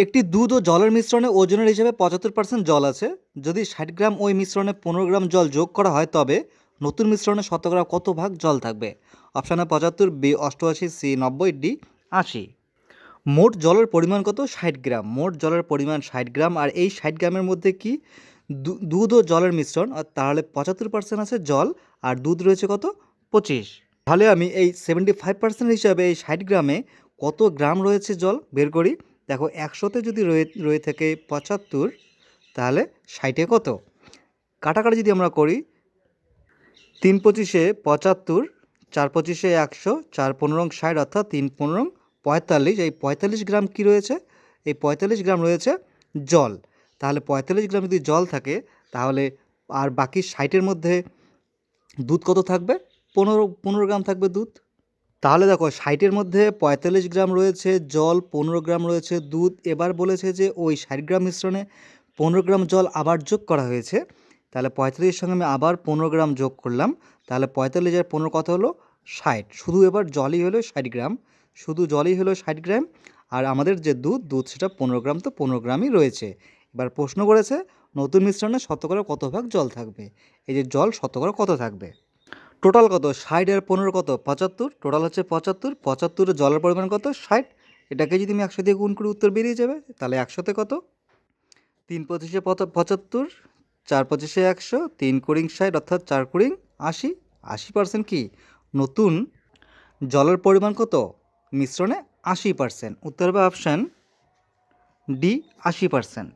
একটি দুধ ও জলের মিশ্রণে ওজনের হিসেবে 75% জল আছে। যদি 60 গ্রাম ওই মিশ্রণে 15 গ্রাম জল যোগ করা হয় তবে নতুন মিশ্রণে শতকরা কত ভাগ জল থাকবে? Option A 75, B 88, C 90, D 80। মোট জলের পরিমাণ কত? 60 গ্রাম। মোট জলের পরিমাণ 60 গ্রাম। আর এই 60 গ্রামের মধ্যে কি দুধ ও জলের মিশ্রণ, আর তাহলে 75% আছে জল আর দুধ রয়েছে কত? 25। তাহলে আমি এই 75% হিসাবে এই 60 গ্রামে কত গ্রাম রয়েছে জল বের করি। দেখো, 100তে যদি রয়ে রয়ে থাকে 75, তাহলে 60-এ কত? কাটাকাটি যদি আমরা করি, 3 পঁচিশে 75, 4 পঁচিশে 100, 4 15 60, অর্থাৎ 3 15 45। এই 45 গ্রাম কি রয়েছে? এই 45 গ্রাম রয়েছে জল। তাহলে 45 গ্রাম যদি জল থাকে, তাহলে আর বাকি 60-এর মধ্যে দুধ কত থাকবে? 15 গ্রাম থাকবে দুধ। তাহলে দেখো, 60-এর মধ্যে 45 গ্রাম রয়েছে জল, 15 গ্রাম রয়েছে দুধ। এবার বলেছে যে ওই 60 গ্রাম মিশ্রণে 15 গ্রাম জল আবার যোগ করা হয়েছে। তাহলে 45-এর সঙ্গে আমি আবার 15 গ্রাম যোগ করলাম। তাহলে 45 আর 15 কত হলো? 60। শুধু এবার জলই হলো 60 গ্রাম, শুধু জলই হলো 60 গ্রাম। আর আমাদের যে দুধ সেটা 15 গ্রাম, তো 15 গ্রামই রয়েছে। এবার প্রশ্ন করেছে নতুন মিশ্রণে শতকরা কত ভাগ জল থাকবে। এই যে জল শতকরা কত থাকবে। টোটাল কত? 60 আর 15 কত? 75। টোটাল হচ্ছে 75। 75-এ জলের পরিমাণ কত? 60। এটাকে যদি আমি 100 দিয়ে গুণ করি উত্তর বেরিয়ে যাবে। তাহলে 100-তে কত? 3 পঁচিশে 75, 4 পঁচিশে 100, 3 কুড়ি 60, অর্থাৎ 4 কুড়ি 80। 80% কি নতুন জলের পরিমাণ কত মিশ্রণে? 80%। উত্তর হবে অপশান ডি, 80%।